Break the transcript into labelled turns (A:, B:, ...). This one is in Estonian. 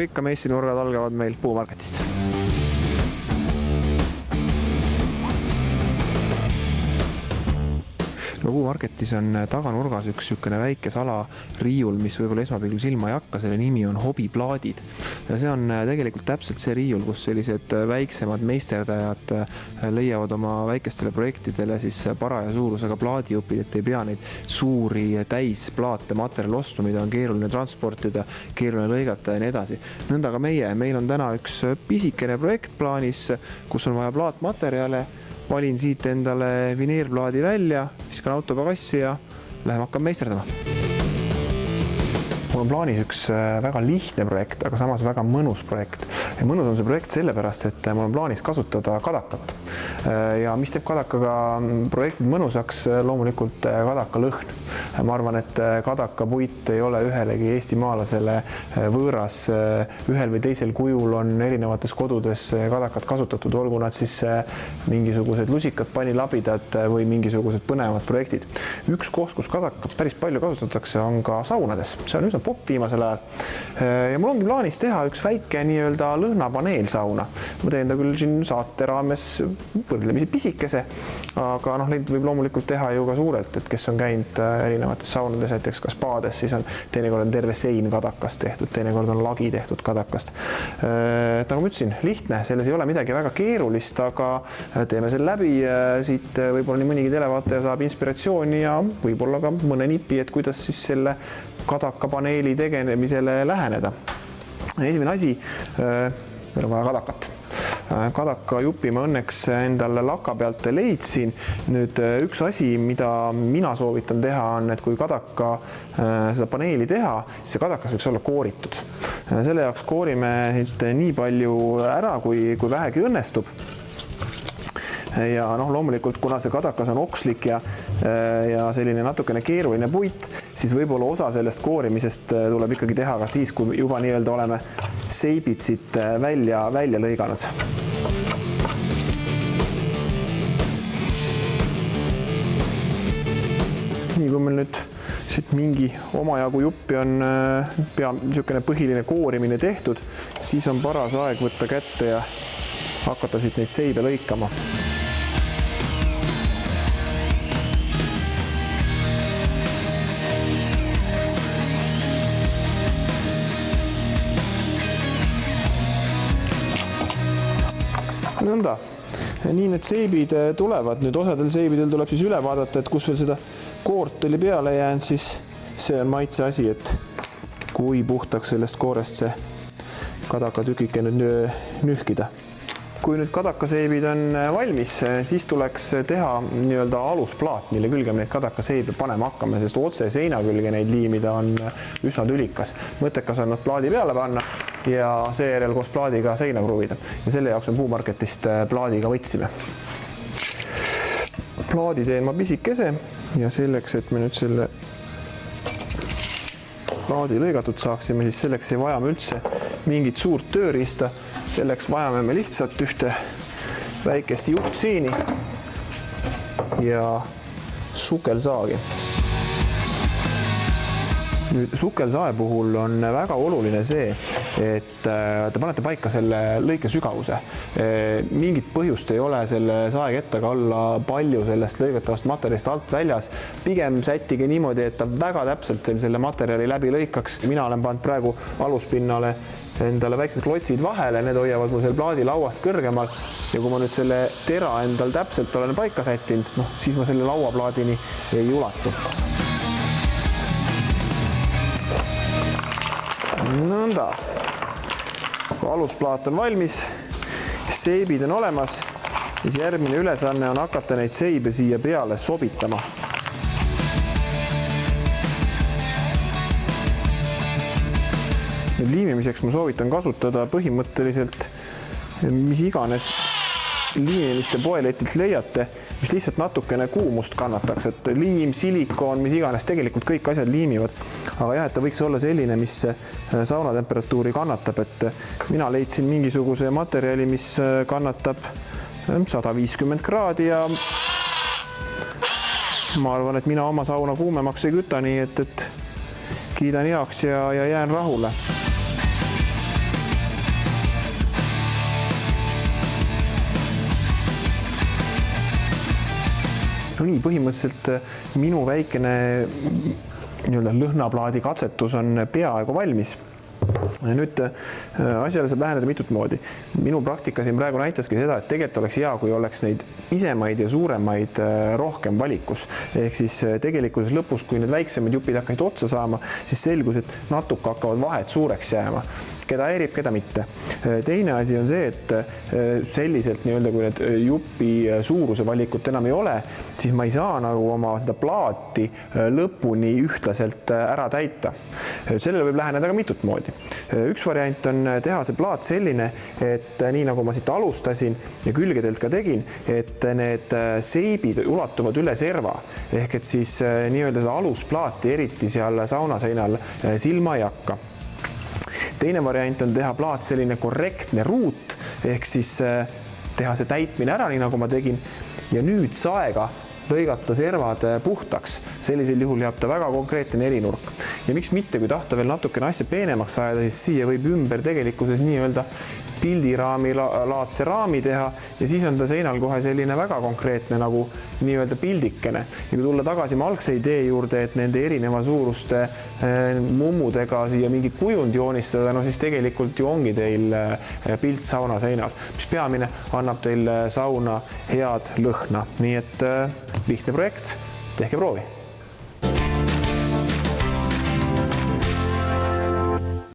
A: nagu ikka, meistrinurgad algavad meil Puumarketist. No Puumarketis on taganurgas üks sükene väike salariiul, mis võib-olla esmapilgul silma ei hakka, selle nimi on hobiplaadid. Ja see on tegelikult täpselt see riiul, kus sellised väiksemad meisterdajad leiavad oma väikestele projektidele siis paraja suurusega plaadijupid, et ei pea neid suuri täisplaate materjali ostma, mida on keeruline transportida, keeruline lõigata ja nii edasi. Nõnda ka meil on täna üks pisikene projekt plaanis, kus on vaja plaatmaterjale. Valin siit endale vineerplaadi välja, viskan autopagassi ja läheme hakkame meisterdama. Mul on plaanis üks väga lihtne projekt, aga samas väga mõnus projekt. Ja mõnus on see projekt sellepärast, et mul on plaanis kasutada kadakat. Ja mis teeb kadakaga projektid mõnusaks, loomulikult kadaka lõhn. Ma arvan, et kadaka puit ei ole ühelegi eestimaalasele võõras. Ühel või teisel kujul on erinevates kodudes kadakat kasutatud, olgu nad siis mingisugused lusikad, panilabidad või mingisugused põnevad projektid. Üks koht, kus kadakat päris palju kasutatakse, on ka saunades. See on üsna popp viimasel ajal. Ja mul ongi plaanis teha üks väike nii-öelda lõhnapaneel sauna. Ma teen ta küll siin saate raames võrdlemisi pisikese, aga neid võib loomulikult teha ju ka suurelt, et kes on käinud erinevates saunades, näiteks ka spaades, siis on teinekord on terve sein kadakast tehtud, teinekord on lagi tehtud kadakast. Nagu ma ütlesin, lihtne, selles ei ole midagi väga keerulist, aga teeme selle läbi, siit võib-olla nii mõnigi televaataja saab inspiratsiooni ja võib-olla ka mõne nipi, et kuidas siis selle kadakapaneeli tegemisele läheneda. Esimene asi, meil on vaja kadakat. Kadaka jupi ma õnneks endale laka pealt leidsin. Nüüd üks asi, mida mina soovitan teha, on, et kui kadaka seda paneeli teha, siis see kadakas võiks olla kooritud. Selle jaoks koorime nii palju ära, kui vähegi õnnestub. Ja loomulikult, kuna see kadakas on okslik ja selline natukene keeruline puit, siis võib-olla osa sellest koorimisest tuleb ikkagi teha ka siis, kui juba nii-öelda oleme seibid siit välja lõiganud. Nii kui meil nüüd siit mingi omajagu juppi on niisugune põhiline koorimine tehtud, siis on paras aeg võtta kätte ja hakata siit neid seibe lõikama. Nõnda. Nii need seibid tulevad. Nüüd osadel seibidel tuleb siis üle vaadata, et kus veel seda koort oli peale jäänud, siis see on maitse asi, et kui puhtaks sellest koorest see kadakatükike nüüd nühkida. Kui nüüd kadakaseibid on valmis, siis tuleks teha nii-öelda alusplaat, mille külge me neid kadakaseibe panema hakkame, sest otse seina külge neid liimida on üsna tülikas. Mõttekas on nad plaadi peale panna ja seejärel koos plaadiga seina kruvida. Ja selle jaoks on Puumarketist plaadiga võtsime. Plaadi teen ma pisikese ja selleks, et me nüüd selle plaadi lõigatud saaksime, siis selleks ei vaja me üldse mingit suurt tööriista. Selleks vajame me lihtsalt ühte väikest juhtseeni ja sukelsaagi. Nüüd sukelsae puhul on väga oluline see, et te panete paika selle lõike sügavuse. Mingit põhjust ei ole selle saekettaga olla palju sellest lõigatavast materjalist alt väljas. Pigem sättige niimoodi, et ta väga täpselt selle materjali läbi lõikaks. Mina olen pannud praegu aluspinnale endale väiksed klotsid vahele, need hoiavad mul selle plaadi lauast kõrgemal ja kui ma nüüd selle tera endal täpselt olen paika sättinud, siis ma selle lauaplaadini ei ulatu. Nõnda. Kui alusplaat on valmis, seibid on olemas, siis järgmine ülesanne on hakata neid seibe siia peale sobitama. Liimimiseks ma soovitan kasutada põhimõtteliselt mis iganes liimimiste poeletilt leiate, mis lihtsalt natukene kuumust kannataks, et liim, silikoon, mis iganes, tegelikult kõik asjad liimivad. Aga jah, et ta võiks olla selline, mis saunatemperatuuri kannatab, et mina leidsin mingisuguse materjali, mis kannatab 150 kraadi ja ma arvan, et mina oma sauna kuumemaks ei küta, nii et kiidan heaks ja jään rahule. no nii, põhimõtteliselt minu väikene nii-öelda lõhnaplaadi katsetus on peaaegu valmis. Nüüd asjale saab läheneda mitut moodi. Minu praktika siin praegu näitaski seda, et tegelikult oleks hea, kui oleks neid pisemaid ja suuremaid rohkem valikus. Ehk siis tegelikuses lõpus, kui need väiksemad jupid hakkasid otsa saama, siis selgus, et natuke hakkavad vahed suureks jääma. Keda häirib, keda mitte. Teine asi on see, et selliselt nii-öelda, kui need jupi suuruse valikut enam ei ole, siis ma ei saa nagu oma seda plaati lõpuni ühtlaselt ära täita. Sellele võib läheneda ka mitut moodi. Üks variant on teha see plaat selline, et nii nagu ma siit alustasin ja külgedelt ka tegin, et need seibid ulatuvad üle serva. Ehk et siis nii-öelda seda alusplaati eriti seal saunaseinal silma ei hakka. Teine variant on teha plaat selline korrektne ruut, ehk siis teha see täitmine ära, nii nagu ma tegin, ja nüüd saega lõigata servad puhtaks. Sellisel juhul jääb ta väga konkreetne nelinurk. Ja miks mitte, kui tahta veel natukene asja peenemaks ajada, siis siia võib ümber tegelikkuses nii-öelda pildiraami laadse raami teha ja siis on ta seinal kohe selline väga konkreetne nagu nii-öelda pildikene. Ja kui tulla tagasi ma algse idee juurde, et nende erineva suuruste mummudega siia mingi kujund joonistada, no siis tegelikult ju ongi teil pilt sauna seinal, mis peamine annab teil sauna head lõhna. Nii et lihtne projekt, tehke proovi.